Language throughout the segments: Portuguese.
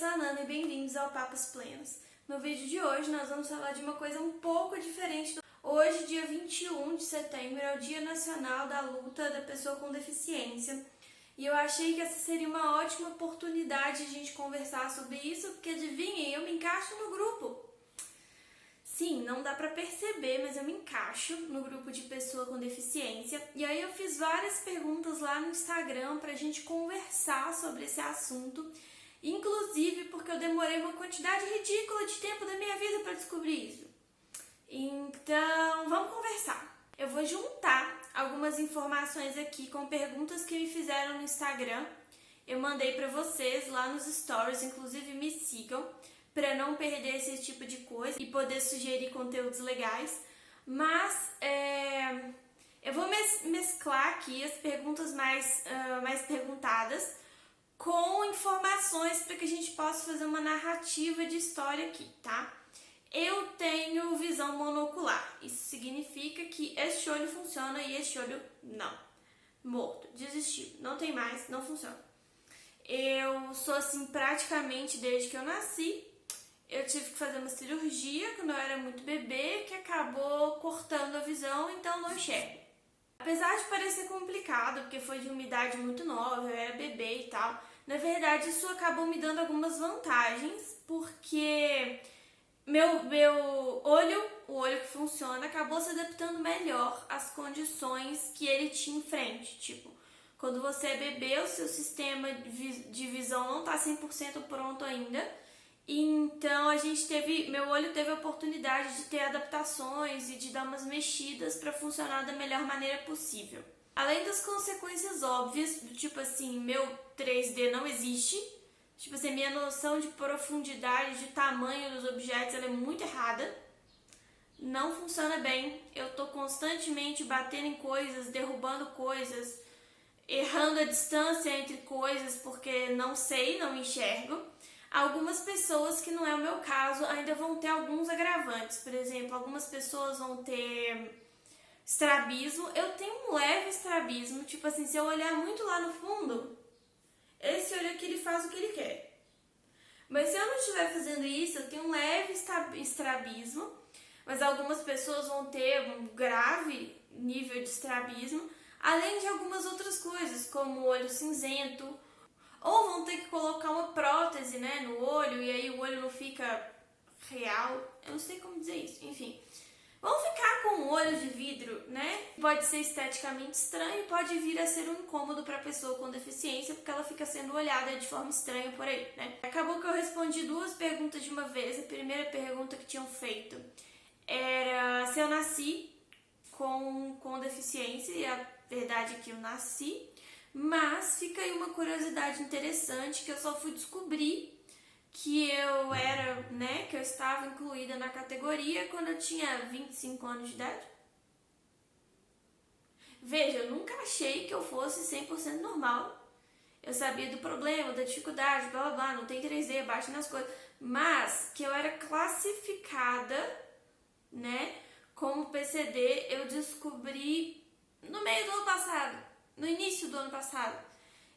sou a Nana e bem-vindos ao Papos Plenos. No vídeo de hoje nós vamos falar de uma coisa um pouco diferente. Hoje, dia 21 de setembro, é o Dia Nacional da Luta da Pessoa com Deficiência. E eu achei que essa seria uma ótima oportunidade de a gente conversar sobre isso, porque adivinhem, eu me encaixo no grupo. Sim, não dá pra perceber, mas eu me encaixo no grupo de pessoa com deficiência. E aí eu fiz várias perguntas lá no Instagram pra gente conversar sobre esse assunto. Inclusive porque eu demorei uma quantidade ridícula de tempo da minha vida pra descobrir isso. Então, vamos conversar. Eu vou juntar algumas informações aqui com perguntas que me fizeram no Instagram. Eu mandei pra vocês lá nos stories, inclusive me sigam, para não perder esse tipo de coisa e poder sugerir conteúdos legais. Mas eu vou mesclar aqui as perguntas mais perguntadas com informações para que a gente possa fazer uma narrativa de história aqui, tá? Eu tenho visão monocular. Isso significa que este olho funciona e este olho não. Morto, desistiu, não tem mais, não funciona. Eu sou assim praticamente desde que eu nasci. Eu tive que fazer uma cirurgia quando eu era muito bebê, que acabou cortando a visão, então não enxergo. Apesar de parecer complicado, porque foi de uma idade muito nova, eu era bebê e tal, na verdade isso acabou me dando algumas vantagens, porque meu olho, o olho que funciona, acabou se adaptando melhor às condições que ele tinha em frente. Tipo, quando você é bebê, o seu sistema de visão não está 100% pronto ainda. Então meu olho teve a oportunidade de ter adaptações e de dar umas mexidas para funcionar da melhor maneira possível. Além das consequências óbvias, do tipo assim, meu 3D não existe, tipo assim, minha noção de profundidade, de tamanho dos objetos, ela é muito errada, não funciona bem, eu tô constantemente batendo em coisas, derrubando coisas, errando a distância entre coisas porque não sei, não enxergo. Algumas pessoas, que não é o meu caso, ainda vão ter alguns agravantes. Por exemplo, algumas pessoas vão ter estrabismo. Eu tenho um leve estrabismo, tipo assim, se eu olhar muito lá no fundo, esse olho aqui ele faz o que ele quer. Mas se eu não estiver fazendo isso, eu tenho um leve estrabismo, mas algumas pessoas vão ter um grave nível de estrabismo, além de algumas outras coisas, como o olho cinzento, ou vão ter que colocar uma prótese, né, no olho, e aí o olho não fica real. Eu não sei como dizer isso, enfim. Vão ficar com um olho de vidro, né? Pode ser esteticamente estranho, pode vir a ser um incômodo para a pessoa com deficiência, porque ela fica sendo olhada de forma estranha por aí, né? Acabou que eu respondi duas perguntas de uma vez. A primeira pergunta que tinham feito era se eu nasci com deficiência, e a verdade é que eu nasci. Mas fica aí uma curiosidade interessante, que eu só fui descobrir que eu era, né, que eu estava incluída na categoria quando eu tinha 25 anos de idade. Veja, eu nunca achei que eu fosse 100% normal. Eu sabia do problema, da dificuldade, blá blá blá, não tem 3D, bate nas coisas. Mas que eu era classificada, né, como PCD, eu descobri no meio do ano passado. No início do ano passado.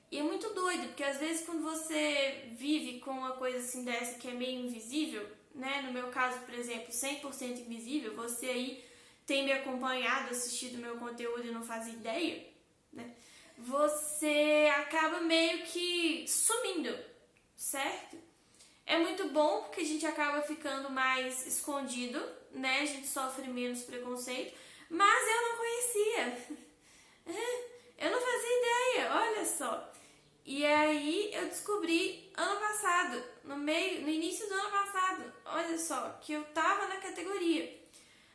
E é muito doido, porque às vezes quando você vive com uma coisa assim dessa que é meio invisível, né? No meu caso, por exemplo, 100% invisível, você aí tem me acompanhado, assistido meu conteúdo e não faz ideia, né? Você acaba meio que sumindo, certo? É muito bom porque a gente acaba ficando mais escondido, né? A gente sofre menos preconceito, mas eu não conhecia. Eu não fazia ideia, olha só. E aí eu descobri ano passado, no início do ano passado, olha só, que eu tava na categoria.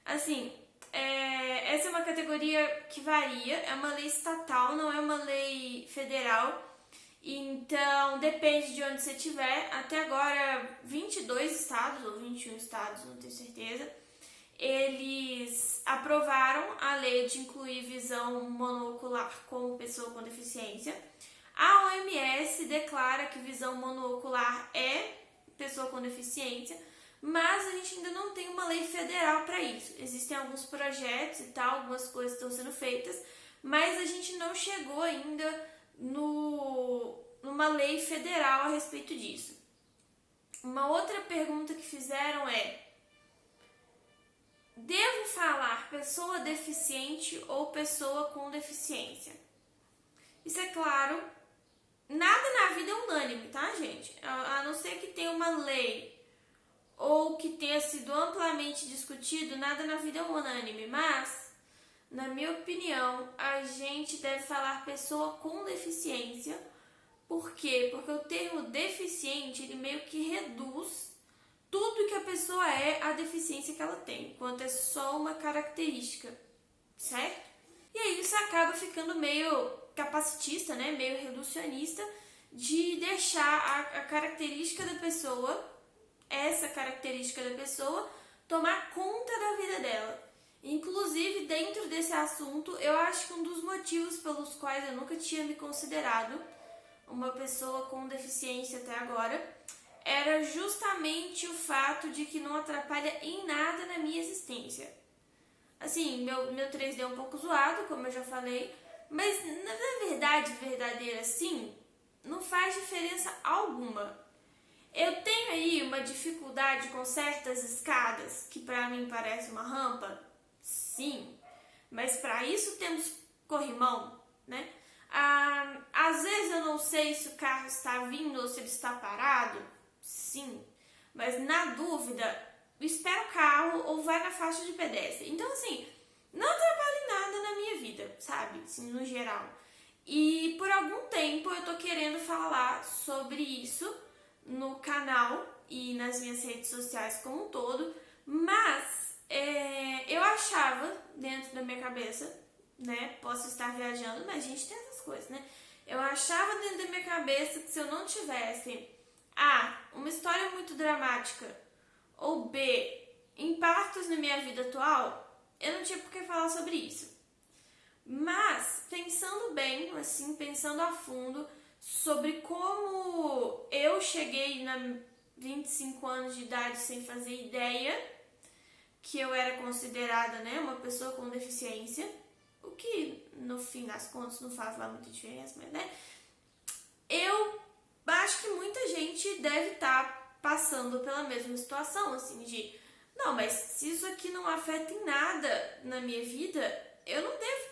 Assim, essa é uma categoria que varia, é uma lei estatal, não é uma lei federal. Então, depende de onde você estiver. Até agora, 22 estados ou 21 estados, não tenho certeza, eles aprovaram a lei de incluir visão monocular com pessoa com deficiência. A OMS declara que visão monocular é pessoa com deficiência, mas a gente ainda não tem uma lei federal para isso. Existem alguns projetos e tal, algumas coisas estão sendo feitas, mas a gente não chegou ainda numa lei federal a respeito disso. Uma outra pergunta que fizeram é: devo falar pessoa deficiente ou pessoa com deficiência? Isso é claro, nada na vida é unânime, tá, gente? A não ser que tenha uma lei ou que tenha sido amplamente discutido, nada na vida é unânime, mas, na minha opinião, a gente deve falar pessoa com deficiência. Por quê? Porque o termo deficiente, ele meio que reduz tudo que a pessoa é à deficiência que ela tem, enquanto é só uma característica, certo? E aí isso acaba ficando meio capacitista, né? Meio reducionista, de deixar a característica da pessoa, essa característica da pessoa, tomar conta da vida dela. Inclusive, dentro desse assunto, eu acho que um dos motivos pelos quais eu nunca tinha me considerado uma pessoa com deficiência até agora era justamente o fato de que não atrapalha em nada na minha existência. Assim, meu 3D é um pouco zoado, como eu já falei, mas na verdade, verdadeira, sim, não faz diferença alguma. Eu tenho aí uma dificuldade com certas escadas, que pra mim parece uma rampa, sim, mas pra isso temos corrimão, né? Às vezes eu não sei se o carro está vindo ou se ele está parado, sim, mas na dúvida, espera o carro ou vai na faixa de pedestre. Então, assim, não atrapalha em nada na minha vida, sabe? Assim, no geral. E por algum tempo eu tô querendo falar sobre isso no canal e nas minhas redes sociais como um todo, mas eu achava dentro da minha cabeça, né? Posso estar viajando, mas a gente tem essas coisas, né? Eu achava dentro da minha cabeça que se eu não tivesse uma história muito dramática, ou B, impactos na minha vida atual, eu não tinha por que falar sobre isso. Mas, pensando bem, assim, pensando a fundo sobre como eu cheguei na 25 anos de idade sem fazer ideia que eu era considerada, né, uma pessoa com deficiência, o que no fim das contas não faz lá muita diferença, mas, né, eu acho que muita gente deve estar passando pela mesma situação, assim, de não, mas se isso aqui não afeta em nada na minha vida, eu não devo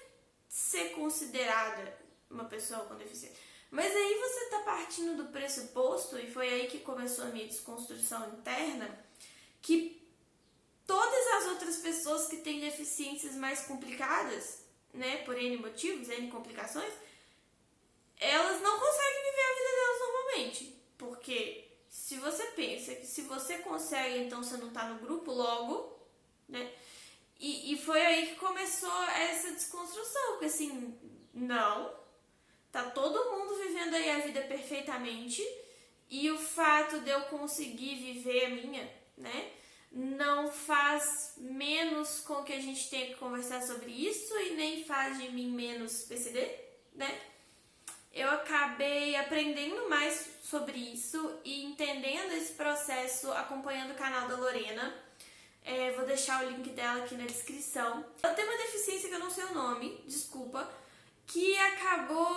ser considerada uma pessoa com deficiência. Mas aí você está partindo do pressuposto, e foi aí que começou a minha desconstrução interna, que todas as outras pessoas que têm deficiências mais complicadas, né, por N motivos, N complicações, elas não conseguem viver a vida delas normalmente. Porque se você pensa que se você consegue, então você não está no grupo logo, né? E foi aí que começou essa desconstrução, porque assim, não, tá todo mundo vivendo aí a vida perfeitamente, e o fato de eu conseguir viver a minha, né, não faz menos com que a gente tenha que conversar sobre isso e nem faz de mim menos PCD, né? Eu acabei aprendendo mais sobre isso e entendendo esse processo acompanhando o canal da Lorena. Vou deixar o link dela aqui na descrição. Eu tenho uma deficiência que eu não sei o nome, desculpa, que acabou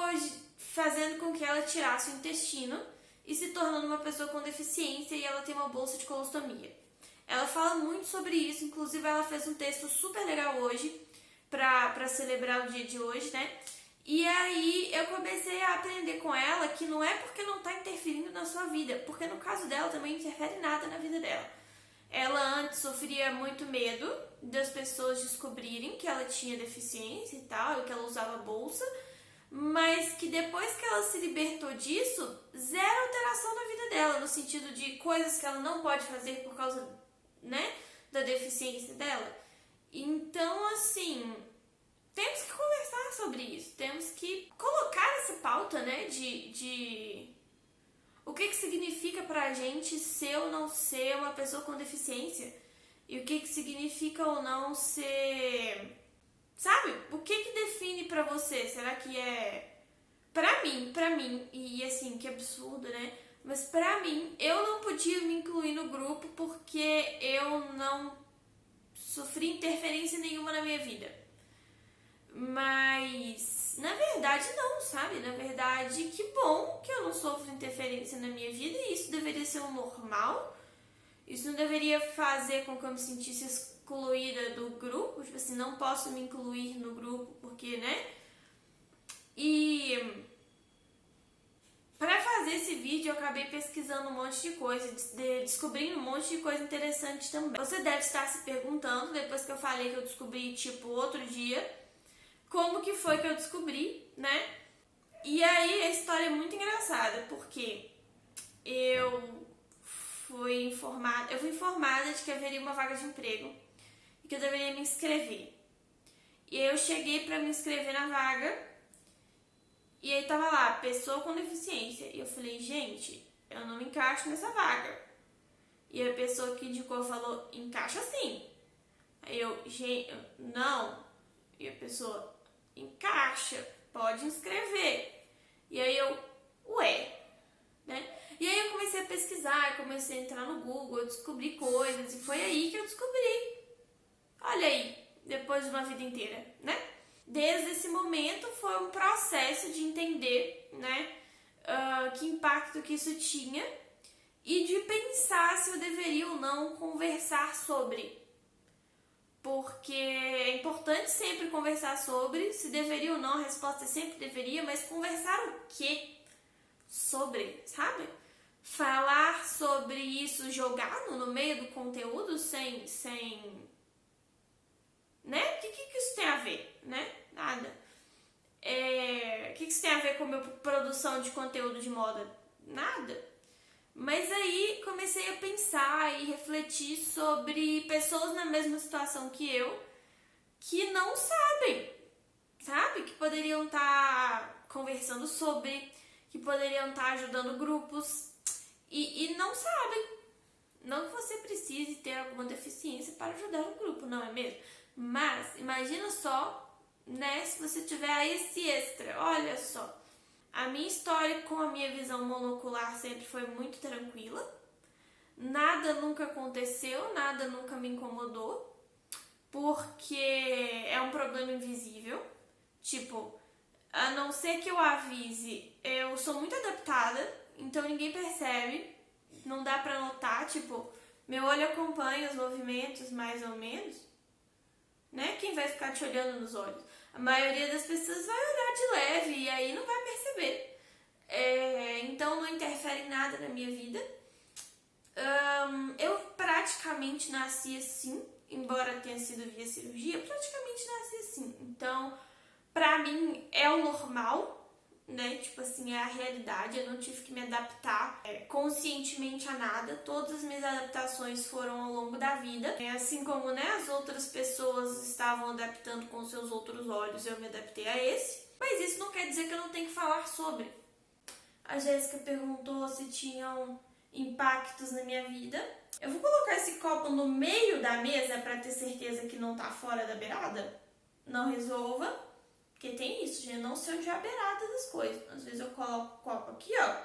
fazendo com que ela tirasse o intestino e se tornando uma pessoa com deficiência, e ela tem uma bolsa de colostomia. Ela fala muito sobre isso, inclusive ela fez um texto super legal hoje pra celebrar o dia de hoje, né? E aí eu comecei a aprender com ela que não é porque não tá interferindo na sua vida, porque no caso dela também não interfere nada na vida dela. Ela antes sofria muito medo das pessoas descobrirem que ela tinha deficiência e tal, e que ela usava bolsa, mas que depois que ela se libertou disso, zero alteração na vida dela, no sentido de coisas que ela não pode fazer por causa, né, da deficiência dela. Então, assim, temos que conversar sobre isso, temos que colocar essa pauta, né, de o que significa pra gente ser ou não ser uma pessoa com deficiência, e o que significa ou não ser, sabe, o que define pra você? Será que é pra mim, e assim, que absurdo, né, mas pra mim, eu não podia me incluir no grupo porque eu não sofri interferência nenhuma na minha vida. Mas, na verdade, não, sabe? Na verdade, que bom que eu não sofro interferência na minha vida e isso deveria ser o normal. Isso não deveria fazer com que eu me sentisse excluída do grupo. Tipo assim, não posso me incluir no grupo porque, né? E para fazer esse vídeo eu acabei pesquisando um monte de coisa, descobrindo um monte de coisa interessante também. Você deve estar se perguntando, depois que eu falei que eu descobri, tipo, outro dia, como que foi que eu descobri, né? E aí a história é muito engraçada, porque eu fui informada de que haveria uma vaga de emprego e que eu deveria me inscrever. E aí eu cheguei para me inscrever na vaga e aí tava lá, pessoa com deficiência. E eu falei, gente, eu não me encaixo nessa vaga. E a pessoa que indicou falou, encaixa sim. Aí eu, gente, não. E a pessoa, encaixa, pode inscrever. E aí eu, ué, né? E aí eu comecei a pesquisar, comecei a entrar no Google, eu descobri coisas, e foi aí que eu descobri. Olha aí, depois de uma vida inteira, né? Desde esse momento foi um processo de entender, né, que impacto que isso tinha e de pensar se eu deveria ou não conversar sobre. Porque é importante sempre conversar sobre, se deveria ou não, a resposta é sempre deveria, mas conversar o quê? Sobre, sabe? Falar sobre isso jogado no meio do conteúdo sem né? O que isso tem a ver, né? Nada. O que isso tem a ver com a minha produção de conteúdo de moda? Nada. Mas aí comecei a pensar e refletir sobre pessoas na mesma situação que eu, que não sabem, sabe? Que poderiam estar conversando sobre, que poderiam estar ajudando grupos e não sabem. Não que você precise ter alguma deficiência para ajudar um grupo, não é mesmo? Mas imagina só, né, se você tiver esse extra. Olha só, a minha história com a minha visão monocular sempre foi muito tranquila. Nada nunca aconteceu, nada nunca me incomodou, porque é um problema invisível. Tipo, a não ser que eu avise, eu sou muito adaptada, então ninguém percebe, não dá pra notar, tipo, meu olho acompanha os movimentos mais ou menos, né? Quem vai ficar te olhando nos olhos? A maioria das pessoas vai olhar de leve e aí não vai perceber. Então não interfere em nada na minha vida. Eu praticamente nasci assim, embora tenha sido via cirurgia, eu praticamente nasci assim. Então, pra mim é o normal, né? Tipo assim, é a realidade. Eu não tive que me adaptar conscientemente a nada. Todas as minhas adaptações foram ao longo da vida. Assim como, né, as outras pessoas estavam adaptando com seus outros olhos, eu me adaptei a esse. Mas isso não quer dizer que eu não tenho que falar sobre. A Jéssica perguntou se tinham impactos na minha vida. Eu vou colocar esse copo no meio da mesa pra ter certeza que não tá fora da beirada. Não resolva. Porque tem isso, gente, eu não sei onde é a beirada das coisas. Às vezes eu coloco o copo aqui, ó.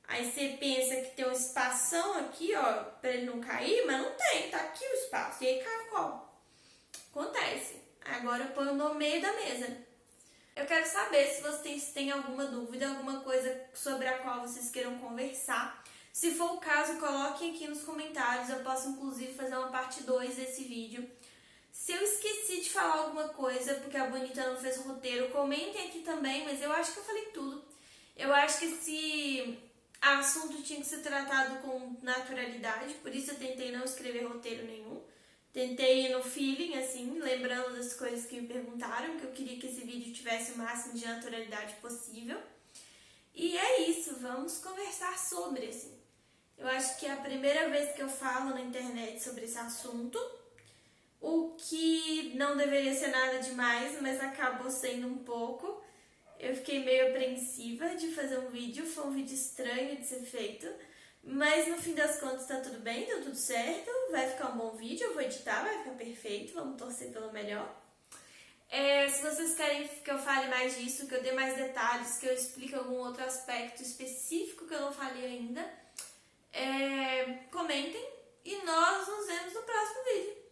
Aí você pensa que tem um espação aqui, ó, pra ele não cair, mas não tem, tá aqui o espaço. E aí cai o copo. Acontece. Agora eu ponho no meio da mesa. Eu quero saber se vocês têm alguma dúvida, alguma coisa sobre a qual vocês queiram conversar. Se for o caso, coloquem aqui nos comentários. Eu posso, inclusive, fazer uma parte 2 desse vídeo. Se eu esqueci de falar alguma coisa, porque a Bonita não fez o roteiro, comentem aqui também, mas eu acho que eu falei tudo. Eu acho que esse assunto tinha que ser tratado com naturalidade, por isso eu tentei não escrever roteiro nenhum. Tentei ir no feeling, assim, lembrando das coisas que me perguntaram, que eu queria que esse vídeo tivesse o máximo de naturalidade possível. E é isso, vamos conversar sobre, assim. Eu acho que é a primeira vez que eu falo na internet sobre esse assunto. O que não deveria ser nada demais, mas acabou sendo um pouco. Eu fiquei meio apreensiva de fazer um vídeo, foi um vídeo estranho de ser feito, mas no fim das contas tá tudo bem, deu tudo certo, vai ficar um bom vídeo, eu vou editar, vai ficar perfeito, vamos torcer pelo melhor. Se vocês querem que eu fale mais disso, que eu dê mais detalhes, que eu explique algum outro aspecto específico que eu não falei ainda, comentem e nós nos vemos no próximo vídeo.